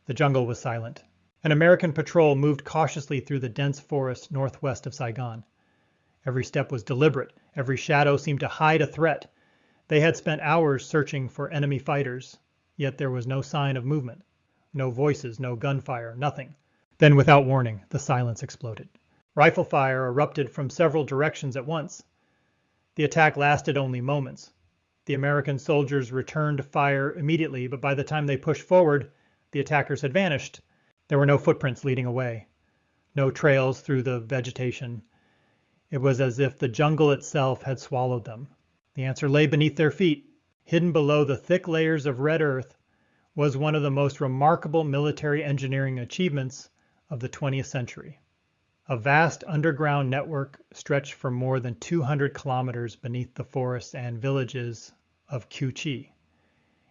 The jungle was silent. An American patrol moved cautiously through the dense forest northwest of Saigon. Every step was deliberate. Every shadow seemed to hide a threat. They had spent hours searching for enemy fighters, yet there was no sign of movement. No voices, no gunfire, nothing. Then, without warning, the silence exploded. Rifle fire erupted from several directions at once. The attack lasted only moments. The American soldiers returned fire immediately, but by the time they pushed forward, the attackers had vanished. There were no footprints leading away, no trails through the vegetation. It was as if the jungle itself had swallowed them. The answer lay beneath their feet. Hidden below the thick layers of red earth was one of the most remarkable military engineering achievements of the 20th century. A vast underground network stretched for more than 200 kilometers beneath the forests and villages of Cu Chi.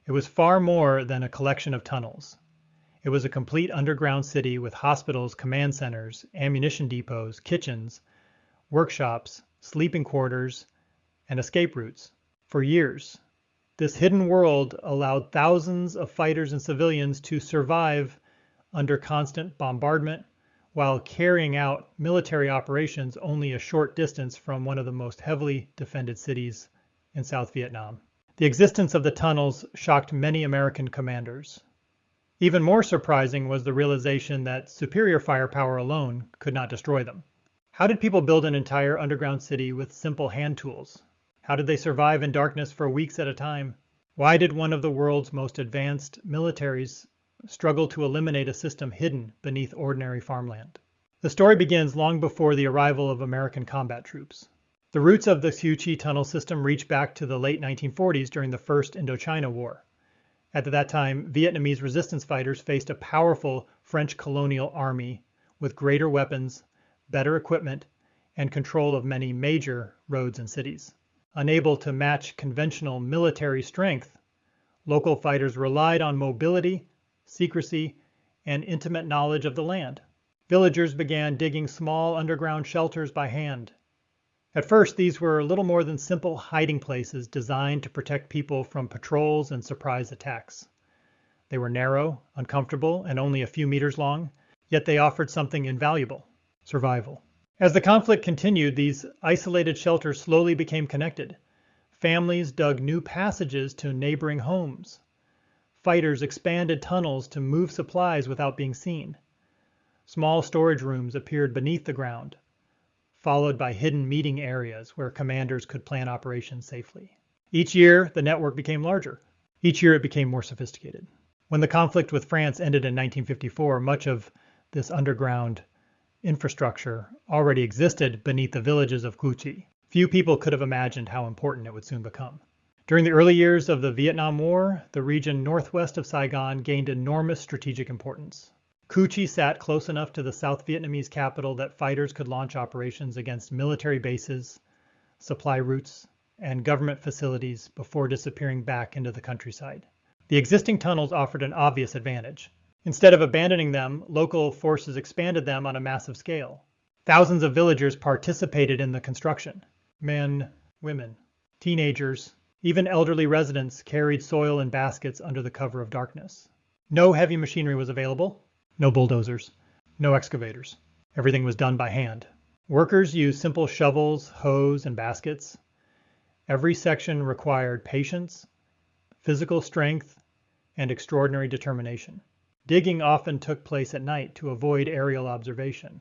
It was far more than a collection of tunnels. It was a complete underground city with hospitals, command centers, ammunition depots, kitchens, workshops, sleeping quarters, and escape routes. For years, this hidden world allowed thousands of fighters and civilians to survive under constant bombardment while carrying out military operations only a short distance from one of the most heavily defended cities in South Vietnam. The existence of the tunnels shocked many American commanders. Even more surprising was the realization that superior firepower alone could not destroy them. How did people build an entire underground city with simple hand tools? How did they survive in darkness for weeks at a time? Why did one of the world's most advanced militaries struggle to eliminate a system hidden beneath ordinary farmland? The story begins long before the arrival of American combat troops. The roots of the Cu Chi tunnel system reach back to the late 1940s during the First Indochina War. At that time, Vietnamese resistance fighters faced a powerful French colonial army with greater weapons, better equipment, and control of many major roads and cities. Unable to match conventional military strength, local fighters relied on mobility, secrecy, and intimate knowledge of the land. Villagers began digging small underground shelters by hand. At first, these were little more than simple hiding places designed to protect people from patrols and surprise attacks. They were narrow, uncomfortable, and only a few meters long, yet they offered something invaluable: survival. As the conflict continued, these isolated shelters slowly became connected. Families dug new passages to neighboring homes. Fighters expanded tunnels to move supplies without being seen. Small storage rooms appeared beneath the ground, followed by hidden meeting areas where commanders could plan operations safely. Each year, the network became larger. Each year, it became more sophisticated. When the conflict with France ended in 1954, much of this underground infrastructure already existed beneath the villages of Cu Chi. Few people could have imagined how important it would soon become. During the early years of the Vietnam War, the region northwest of Saigon gained enormous strategic importance. Cu Chi sat close enough to the South Vietnamese capital that fighters could launch operations against military bases, supply routes, and government facilities before disappearing back into the countryside. The existing tunnels offered an obvious advantage. Instead of abandoning them, local forces expanded them on a massive scale. Thousands of villagers participated in the construction. Men, women, teenagers, even elderly residents carried soil in baskets under the cover of darkness. No heavy machinery was available. No bulldozers, no excavators. Everything was done by hand. Workers used simple shovels, hoes, and baskets. Every section required patience, physical strength, and extraordinary determination. Digging often took place at night to avoid aerial observation.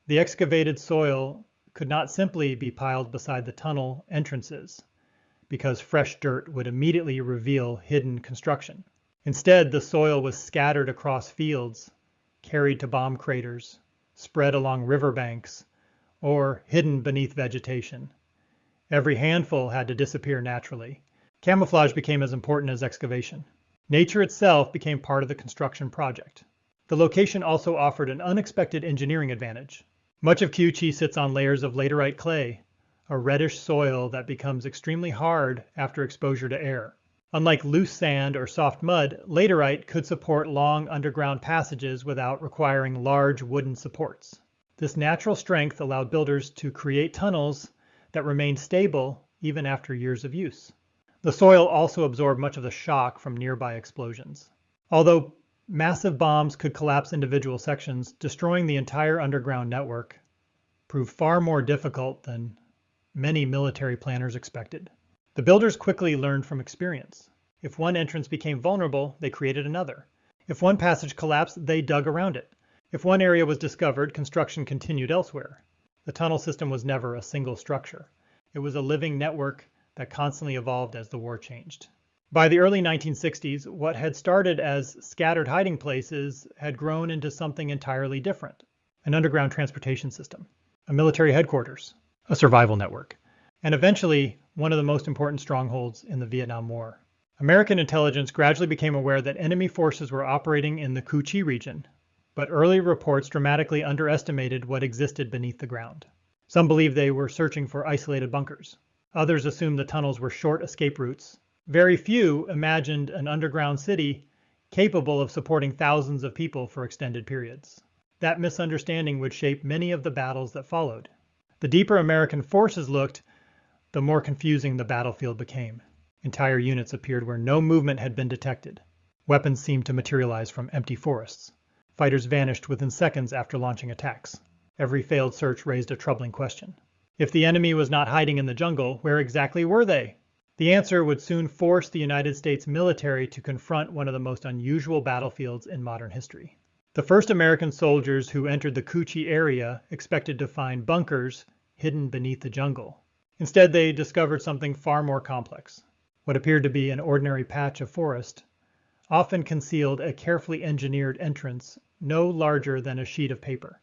The excavated soil could not simply be piled beside the tunnel entrances, because fresh dirt would immediately reveal hidden construction. Instead, the soil was scattered across fields, carried to bomb craters, spread along riverbanks, or hidden beneath vegetation. Every handful had to disappear naturally. Camouflage became as important as excavation. Nature itself became part of the construction project. The location also offered an unexpected engineering advantage. Much of Cu Chi sits on layers of laterite clay, a reddish soil that becomes extremely hard after exposure to air. Unlike loose sand or soft mud, laterite could support long underground passages without requiring large wooden supports. This natural strength allowed builders to create tunnels that remained stable even after years of use. The soil also absorbed much of the shock from nearby explosions. Although Massive bombs could collapse individual sections, destroying the entire underground network, proved far more difficult than many military planners expected. The builders quickly learned from experience. If one entrance became vulnerable, they created another. If one passage collapsed, they dug around it. If one area was discovered, construction continued elsewhere. The tunnel system was never a single structure. It was a living network that constantly evolved as the war changed. By the early 1960s, what had started as scattered hiding places had grown into something entirely different: an underground transportation system, a military headquarters, a survival network, and eventually one of the most important strongholds in the Vietnam War. American intelligence gradually became aware that enemy forces were operating in the Cu Chi region, but early reports dramatically underestimated what existed beneath the ground. Some believed they were searching for isolated bunkers. Others assumed the tunnels were short escape routes. Very few imagined an underground city capable of supporting thousands of people for extended periods. That misunderstanding would shape many of the battles that followed. The deeper American forces looked, the more confusing the battlefield became. Entire units appeared where no movement had been detected. Weapons seemed to materialize from empty forests. Fighters vanished within seconds after launching attacks. Every failed search raised a troubling question. If the enemy was not hiding in the jungle, where exactly were they? The answer would soon force the United States military to confront one of the most unusual battlefields in modern history. The first American soldiers who entered the Cu Chi area expected to find bunkers hidden beneath the jungle. Instead, they discovered something far more complex. What appeared to be an ordinary patch of forest often concealed a carefully engineered entrance no larger than a sheet of paper.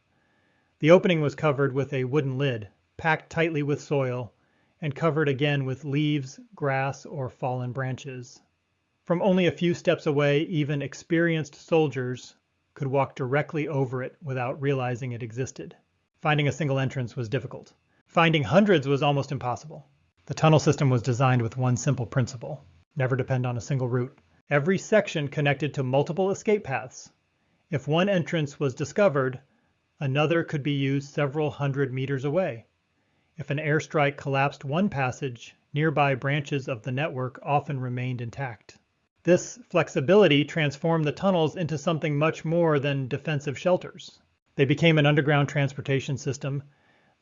The opening was covered with a wooden lid, packed tightly with soil, and covered again with leaves, grass, or fallen branches. From only a few steps away, even experienced soldiers could walk directly over it without realizing it existed. Finding a single entrance was difficult. Finding hundreds was almost impossible. The tunnel system was designed with one simple principle: never depend on a single route. Every section connected to multiple escape paths. If one entrance was discovered, another could be used several hundred meters away. If an airstrike collapsed one passage, nearby branches of the network often remained intact. This flexibility transformed the tunnels into something much more than defensive shelters. They became an underground transportation system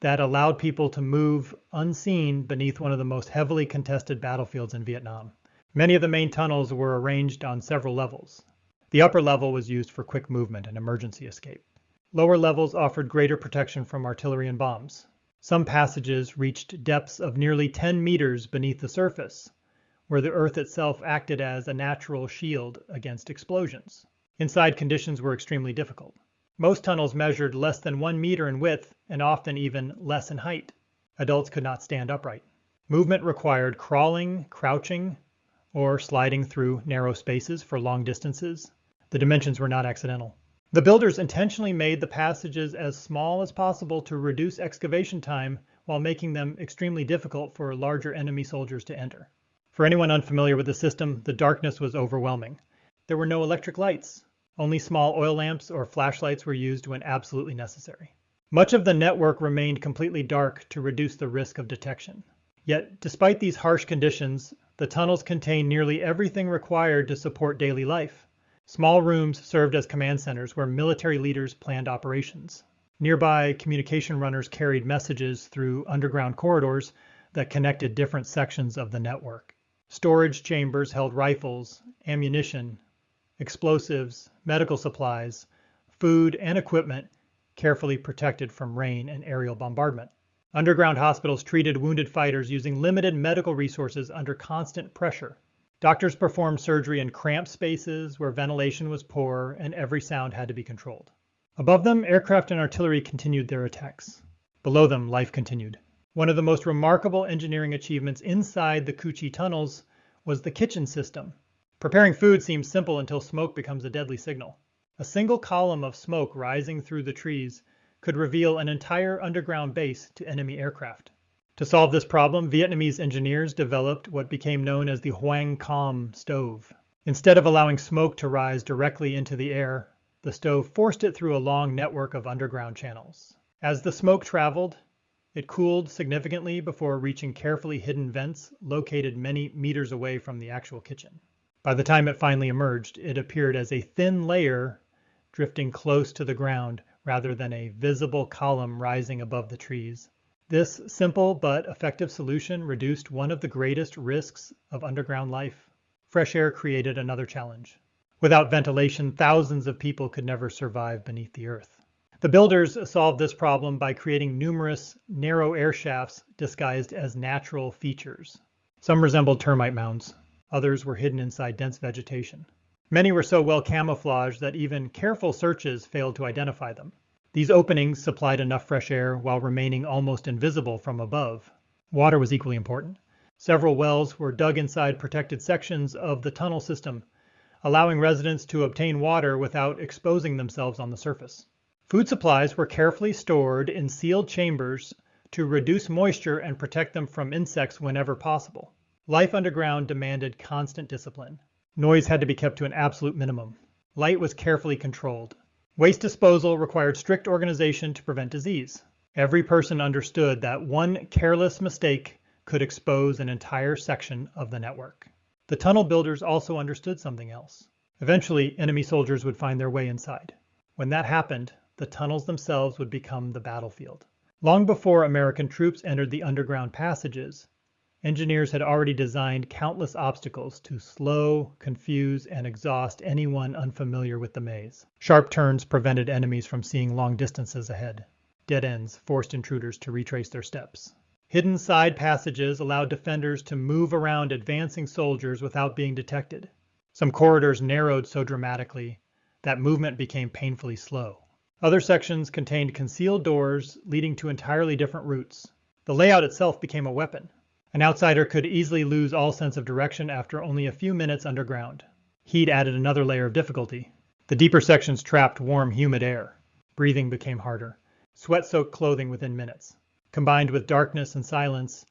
that allowed people to move unseen beneath one of the most heavily contested battlefields in Vietnam. Many of the main tunnels were arranged on several levels. The upper level was used for quick movement and emergency escape. Lower levels offered greater protection from artillery and bombs. Some passages reached depths of nearly 10 meters beneath the surface, where the earth itself acted as a natural shield against explosions. Inside, conditions were extremely difficult. Most tunnels measured less than 1 meter in width and often even less in height. Adults could not stand upright. Movement required crawling, crouching, or sliding through narrow spaces for long distances. The dimensions were not accidental. The builders intentionally made the passages as small as possible to reduce excavation time while making them extremely difficult for larger enemy soldiers to enter. For anyone unfamiliar with the system, the darkness was overwhelming. There were no electric lights. Only small oil lamps or flashlights were used when absolutely necessary. Much of the network remained completely dark to reduce the risk of detection. Yet, despite these harsh conditions, the tunnels contained nearly everything required to support daily life. Small rooms served as command centers where military leaders planned operations. Nearby communication runners carried messages through underground corridors that connected different sections of the network. Storage chambers held rifles, ammunition, explosives, medical supplies, food, and equipment carefully protected from rain and aerial bombardment. Underground hospitals treated wounded fighters using limited medical resources under constant pressure. Doctors performed surgery in cramped spaces where ventilation was poor and every sound had to be controlled. Above them, aircraft and artillery continued their attacks. Below them, life continued. One of the most remarkable engineering achievements inside the Cu Chi tunnels was the kitchen system. Preparing food seems simple until smoke becomes a deadly signal. A single column of smoke rising through the trees could reveal an entire underground base to enemy aircraft. To solve this problem, Vietnamese engineers developed what became known as the Hoang Com stove. Instead of allowing smoke to rise directly into the air, the stove forced it through a long network of underground channels. As the smoke traveled, it cooled significantly before reaching carefully hidden vents located many meters away from the actual kitchen. By the time it finally emerged, it appeared as a thin layer drifting close to the ground rather than a visible column rising above the trees. This simple but effective solution reduced one of the greatest risks of underground life. Fresh air created another challenge. Without ventilation, thousands of people could never survive beneath the earth. The builders solved this problem by creating numerous narrow air shafts disguised as natural features. Some resembled termite mounds. Others were hidden inside dense vegetation. Many were so well camouflaged that even careful searches failed to identify them. These openings supplied enough fresh air while remaining almost invisible from above. Water was equally important. Several wells were dug inside protected sections of the tunnel system, allowing residents to obtain water without exposing themselves on the surface. Food supplies were carefully stored in sealed chambers to reduce moisture and protect them from insects whenever possible. Life underground demanded constant discipline. Noise had to be kept to an absolute minimum. Light was carefully controlled. Waste disposal required strict organization to prevent disease. Every person understood that one careless mistake could expose an entire section of the network. The tunnel builders also understood something else. Eventually, enemy soldiers would find their way inside. When that happened, the tunnels themselves would become the battlefield. Long before American troops entered the underground passages, engineers had already designed countless obstacles to slow, confuse, and exhaust anyone unfamiliar with the maze. Sharp turns prevented enemies from seeing long distances ahead. Dead ends forced intruders to retrace their steps. Hidden side passages allowed defenders to move around advancing soldiers without being detected. Some corridors narrowed so dramatically that movement became painfully slow. Other sections contained concealed doors leading to entirely different routes. The layout itself became a weapon. An outsider could easily lose all sense of direction after only a few minutes underground. Heat added another layer of difficulty. The deeper sections trapped warm, humid air. Breathing became harder. Sweat-soaked clothing within minutes. Combined with darkness and silence,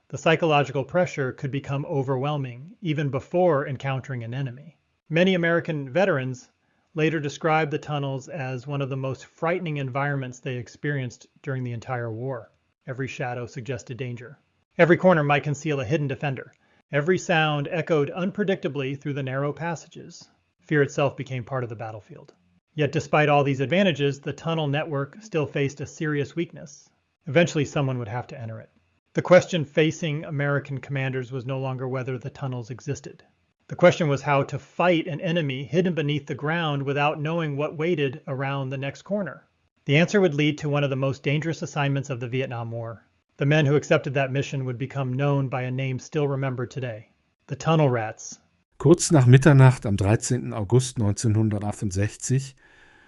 the psychological pressure could become overwhelming, even before encountering an enemy. Many American veterans later described the tunnels as one of the most frightening environments they experienced during the entire war. Every shadow suggested danger. Every corner might conceal a hidden defender. Every sound echoed unpredictably through the narrow passages. Fear itself became part of the battlefield. Yet despite all these advantages, the tunnel network still faced a serious weakness. Eventually someone would have to enter it. The question facing American commanders was no longer whether the tunnels existed. The question was how to fight an enemy hidden beneath the ground without knowing what waited around the next corner. The answer would lead to one of the most dangerous assignments of the Vietnam War. The men who accepted that mission would become known by a name still remembered today: the Tunnel Rats. Kurz nach Mitternacht am 13. August 1968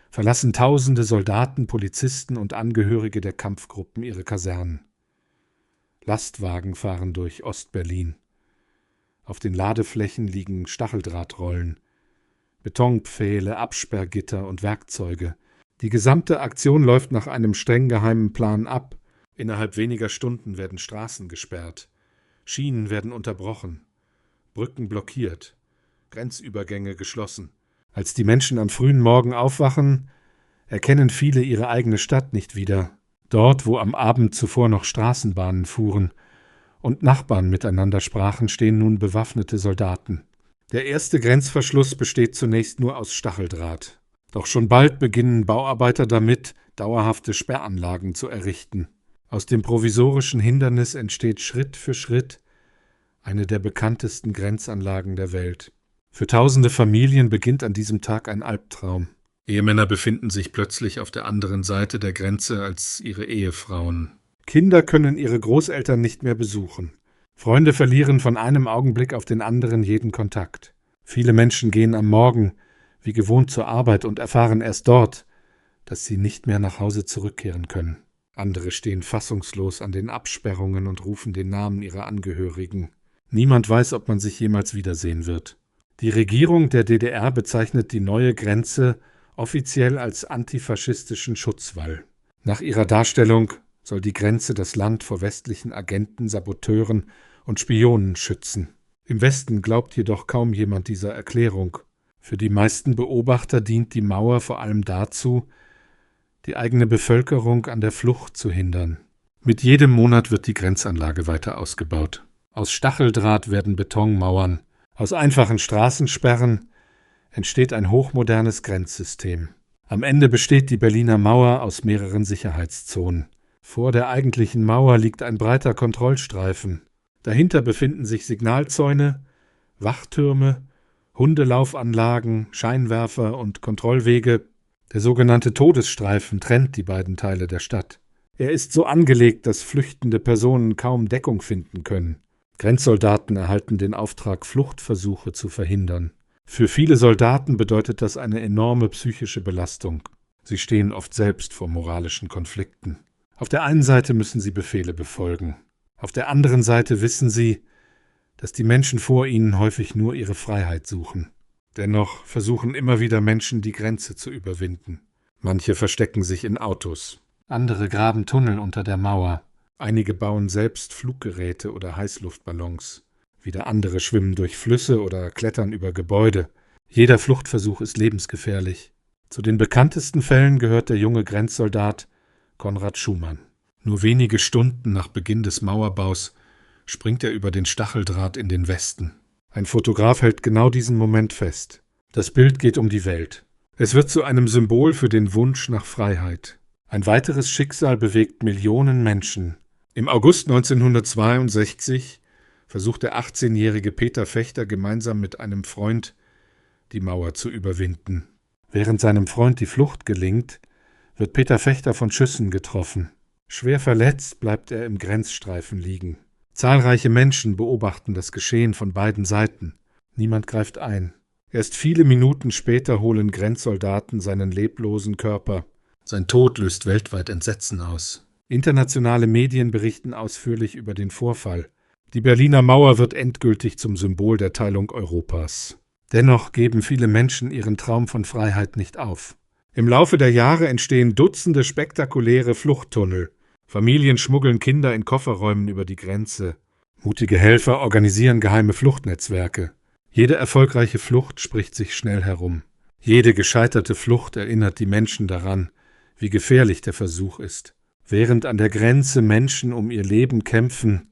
verlassen tausende Soldaten, Polizisten und Angehörige der Kampfgruppen ihre Kasernen. Lastwagen fahren durch Ost-Berlin. Auf den Ladeflächen liegen Stacheldrahtrollen, Betonpfähle, Absperrgitter und Werkzeuge. Die gesamte Aktion läuft nach einem streng geheimen Plan ab. Innerhalb weniger Stunden werden Straßen gesperrt, Schienen werden unterbrochen, Brücken blockiert, Grenzübergänge geschlossen. Als die Menschen am frühen Morgen aufwachen, erkennen viele ihre eigene Stadt nicht wieder. Dort, wo am Abend zuvor noch Straßenbahnen fuhren und Nachbarn miteinander sprachen, stehen nun bewaffnete Soldaten. Der erste Grenzverschluss besteht zunächst nur aus Stacheldraht. Doch schon bald beginnen Bauarbeiter damit, dauerhafte Sperranlagen zu errichten. Aus dem provisorischen Hindernis entsteht Schritt für Schritt eine der bekanntesten Grenzanlagen der Welt. Für tausende Familien beginnt an diesem Tag ein Albtraum. Ehemänner befinden sich plötzlich auf der anderen Seite der Grenze als ihre Ehefrauen. Kinder können ihre Großeltern nicht mehr besuchen. Freunde verlieren von einem Augenblick auf den anderen jeden Kontakt. Viele Menschen gehen am Morgen wie gewohnt zur Arbeit und erfahren erst dort, dass sie nicht mehr nach Hause zurückkehren können. Andere stehen fassungslos an den Absperrungen und rufen den Namen ihrer Angehörigen. Niemand weiß, ob man sich jemals wiedersehen wird. Die Regierung der DDR bezeichnet die neue Grenze offiziell als antifaschistischen Schutzwall. Nach ihrer Darstellung soll die Grenze das Land vor westlichen Agenten, Saboteuren und Spionen schützen. Im Westen glaubt jedoch kaum jemand dieser Erklärung. Für die meisten Beobachter dient die Mauer vor allem dazu, die eigene Bevölkerung an der Flucht zu hindern. Mit jedem Monat wird die Grenzanlage weiter ausgebaut. Aus Stacheldraht werden Betonmauern, Aus einfachen Straßensperren entsteht ein hochmodernes Grenzsystem. Am Ende besteht die Berliner Mauer aus mehreren Sicherheitszonen. Vor der eigentlichen Mauer liegt ein breiter Kontrollstreifen. Dahinter befinden sich Signalzäune, Wachtürme, Hundelaufanlagen, Scheinwerfer und Kontrollwege. Der sogenannte Todesstreifen trennt die beiden Teile der Stadt. Er ist so angelegt, dass flüchtende Personen kaum Deckung finden können. Grenzsoldaten erhalten den Auftrag, Fluchtversuche zu verhindern. Für viele Soldaten bedeutet das eine enorme psychische Belastung. Sie stehen oft selbst vor moralischen Konflikten. Auf der einen Seite müssen sie Befehle befolgen. Auf der anderen Seite wissen sie, dass die Menschen vor ihnen häufig nur ihre Freiheit suchen. Dennoch versuchen immer wieder Menschen, die Grenze zu überwinden. Manche verstecken sich in Autos. Andere graben Tunnel unter der Mauer. Einige bauen selbst Fluggeräte oder Heißluftballons. Wieder andere schwimmen durch Flüsse oder klettern über Gebäude. Jeder Fluchtversuch ist lebensgefährlich. Zu den bekanntesten Fällen gehört der junge Grenzsoldat Konrad Schumann. Nur wenige Stunden nach Beginn des Mauerbaus springt er über den Stacheldraht in den Westen. Ein Fotograf hält genau diesen Moment fest. Das Bild geht um die Welt. Es wird zu einem Symbol für den Wunsch nach Freiheit. Ein weiteres Schicksal bewegt Millionen Menschen. Im August 1962 versucht der 18-jährige Peter Fechter gemeinsam mit einem Freund, die Mauer zu überwinden. Während seinem Freund die Flucht gelingt, wird Peter Fechter von Schüssen getroffen. Schwer verletzt bleibt er im Grenzstreifen liegen. Zahlreiche Menschen beobachten das Geschehen von beiden Seiten. Niemand greift ein. Erst viele Minuten später holen Grenzsoldaten seinen leblosen Körper. Sein Tod löst weltweit Entsetzen aus. Internationale Medien berichten ausführlich über den Vorfall. Die Berliner Mauer wird endgültig zum Symbol der Teilung Europas. Dennoch geben viele Menschen ihren Traum von Freiheit nicht auf. Im Laufe der Jahre entstehen Dutzende spektakuläre Fluchttunnel. Familien schmuggeln Kinder in Kofferräumen über die Grenze. Mutige Helfer organisieren geheime Fluchtnetzwerke. Jede erfolgreiche Flucht spricht sich schnell herum. Jede gescheiterte Flucht erinnert die Menschen daran, wie gefährlich der Versuch ist. Während an der Grenze Menschen um ihr Leben kämpfen,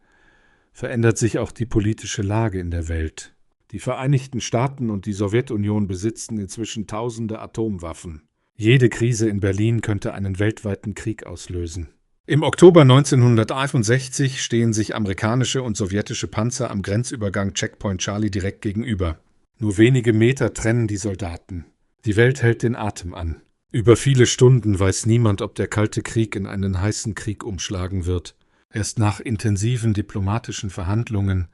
verändert sich auch die politische Lage in der Welt. Die Vereinigten Staaten und die Sowjetunion besitzen inzwischen tausende Atomwaffen. Jede Krise in Berlin könnte einen weltweiten Krieg auslösen. Im Oktober 1961 stehen sich amerikanische und sowjetische Panzer am Grenzübergang Checkpoint Charlie direkt gegenüber. Nur wenige Meter trennen die Soldaten. Die Welt hält den Atem an. Über viele Stunden weiß niemand, ob der Kalte Krieg in einen heißen Krieg umschlagen wird. Erst nach intensiven diplomatischen Verhandlungen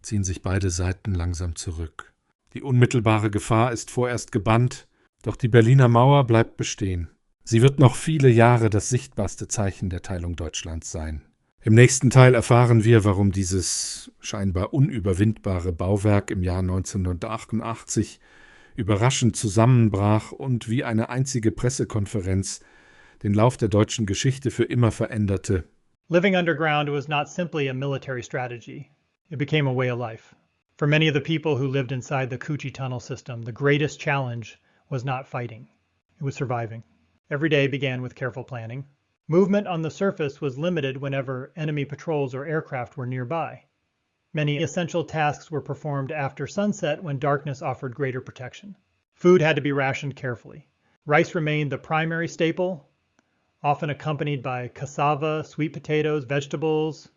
ziehen sich beide Seiten langsam zurück. Die unmittelbare Gefahr ist vorerst gebannt, doch die Berliner Mauer bleibt bestehen. Sie wird noch viele Jahre das sichtbarste Zeichen der Teilung Deutschlands sein. Im nächsten Teil erfahren wir, warum dieses scheinbar unüberwindbare Bauwerk im Jahr 1988 überraschend zusammenbrach und wie eine einzige Pressekonferenz den Lauf der deutschen Geschichte für immer veränderte. Living underground was not simply a military strategy. It became a way of life. For many of the people who lived inside the Coochie tunnel system, the greatest challenge was not fighting. It was surviving. Every day began with careful planning. Movement on the surface was limited whenever enemy patrols or aircraft were nearby. Many essential tasks were performed after sunset when darkness offered greater protection. Food had to be rationed carefully. Rice remained the primary staple, often accompanied by cassava, sweet potatoes, vegetables,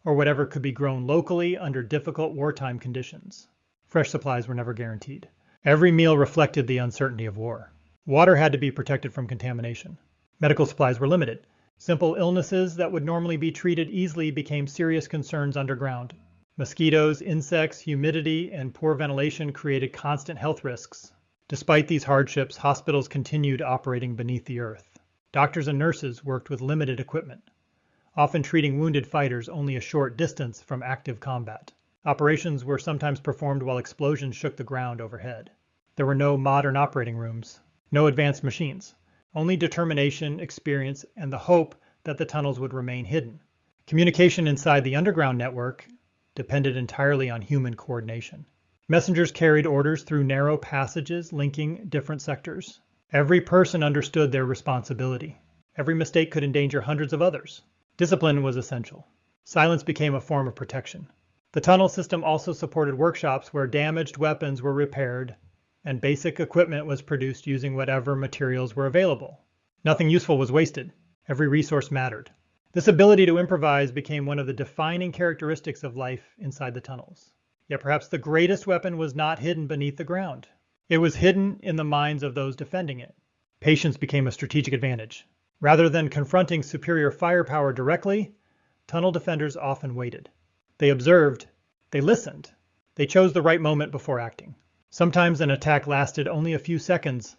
or whatever could be grown locally under difficult wartime conditions. Fresh supplies were never guaranteed. Every meal reflected the uncertainty of war. Water had to be protected from contamination. Medical supplies were limited. Simple illnesses that would normally be treated easily became serious concerns underground. Mosquitoes, insects, humidity, and poor ventilation created constant health risks. Despite these hardships, hospitals continued operating beneath the earth. Doctors and nurses worked with limited equipment, often treating wounded fighters only a short distance from active combat. Operations were sometimes performed while explosions shook the ground overhead. There were no modern operating rooms. No advanced machines, only determination, experience, and the hope that the tunnels would remain hidden. Communication inside the underground network depended entirely on human coordination. Messengers carried orders through narrow passages linking different sectors. Every person understood their responsibility. Every mistake could endanger hundreds of others. Discipline was essential. Silence became a form of protection. The tunnel system also supported workshops where damaged weapons were repaired and basic equipment was produced using whatever materials were available. Nothing useful was wasted. Every resource mattered. This ability to improvise became one of the defining characteristics of life inside the tunnels. Yet perhaps the greatest weapon was not hidden beneath the ground. It was hidden in the minds of those defending it. Patience became a strategic advantage. Rather than confronting superior firepower directly, tunnel defenders often waited. They observed, they listened, they chose the right moment before acting. Sometimes an attack lasted only a few seconds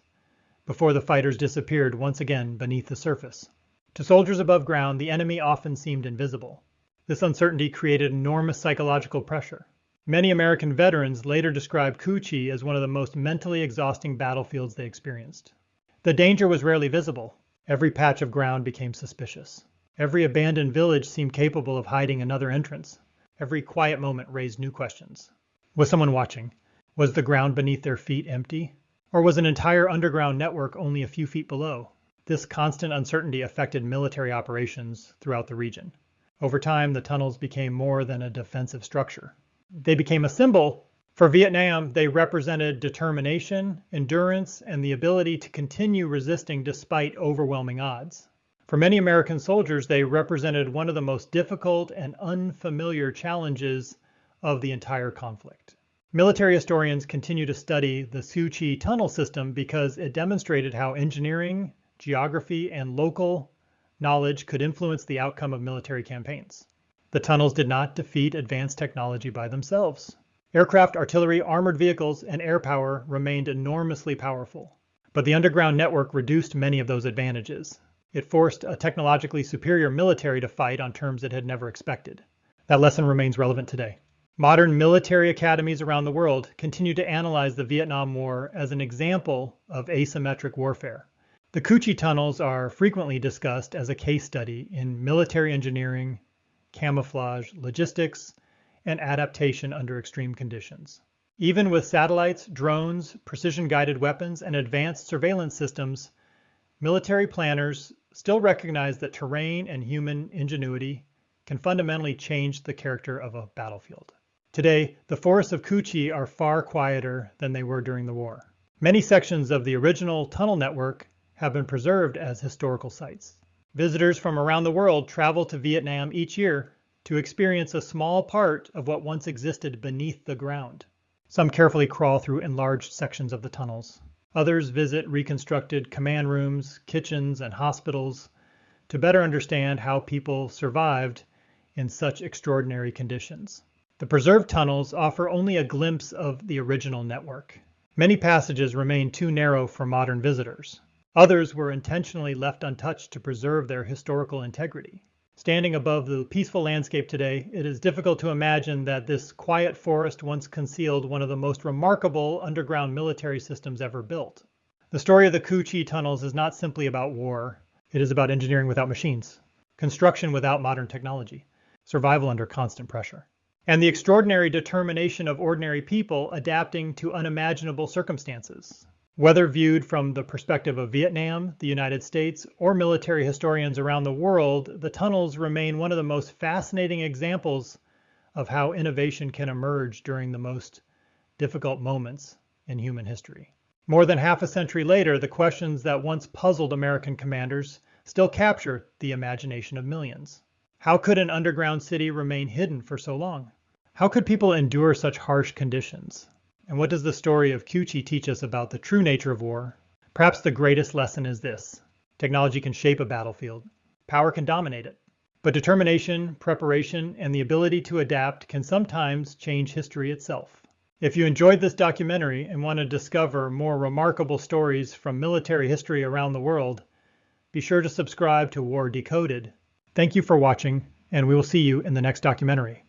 before the fighters disappeared once again beneath the surface. To soldiers above ground, the enemy often seemed invisible. This uncertainty created enormous psychological pressure. Many American veterans later described Cu Chi as one of the most mentally exhausting battlefields they experienced. The danger was rarely visible. Every patch of ground became suspicious. Every abandoned village seemed capable of hiding another entrance. Every quiet moment raised new questions. Was someone watching? Was the ground beneath their feet empty? Or was an entire underground network only a few feet below? This constant uncertainty affected military operations throughout the region. Over time, the tunnels became more than a defensive structure. They became a symbol. For Vietnam, they represented determination, endurance, and the ability to continue resisting despite overwhelming odds. For many American soldiers, they represented one of the most difficult and unfamiliar challenges of the entire conflict. Military historians continue to study the Cu Chi tunnel system because it demonstrated how engineering, geography, and local knowledge could influence the outcome of military campaigns. The tunnels did not defeat advanced technology by themselves. Aircraft, artillery, armored vehicles, and air power remained enormously powerful. But the underground network reduced many of those advantages. It forced a technologically superior military to fight on terms it had never expected. That lesson remains relevant today. Modern military academies around the world continue to analyze the Vietnam War as an example of asymmetric warfare. The Cu Chi tunnels are frequently discussed as a case study in military engineering, camouflage, logistics, and adaptation under extreme conditions. Even with satellites, drones, precision-guided weapons, and advanced surveillance systems, military planners still recognize that terrain and human ingenuity can fundamentally change the character of a battlefield. Today, the forests of Cu Chi are far quieter than they were during the war. Many sections of the original tunnel network have been preserved as historical sites. Visitors from around the world travel to Vietnam each year to experience a small part of what once existed beneath the ground. Some carefully crawl through enlarged sections of the tunnels. Others visit reconstructed command rooms, kitchens, and hospitals to better understand how people survived in such extraordinary conditions. The preserved tunnels offer only a glimpse of the original network. Many passages remain too narrow for modern visitors. Others were intentionally left untouched to preserve their historical integrity. Standing above the peaceful landscape today, it is difficult to imagine that this quiet forest once concealed one of the most remarkable underground military systems ever built. The story of the Cu Chi tunnels is not simply about war. It is about engineering without machines, construction without modern technology, survival under constant pressure, and the extraordinary determination of ordinary people adapting to unimaginable circumstances. Whether viewed from the perspective of Vietnam, the United States, or military historians around the world, the tunnels remain one of the most fascinating examples of how innovation can emerge during the most difficult moments in human history. More than half a century later, the questions that once puzzled American commanders still capture the imagination of millions. How could an underground city remain hidden for so long? How could people endure such harsh conditions? And what does the story of Cu Chi teach us about the true nature of war? Perhaps the greatest lesson is this: technology can shape a battlefield. Power can dominate it. But determination, preparation, and the ability to adapt can sometimes change history itself. If you enjoyed this documentary and want to discover more remarkable stories from military history around the world, be sure to subscribe to WarDecoded. Thank you for watching, and we will see you in the next documentary.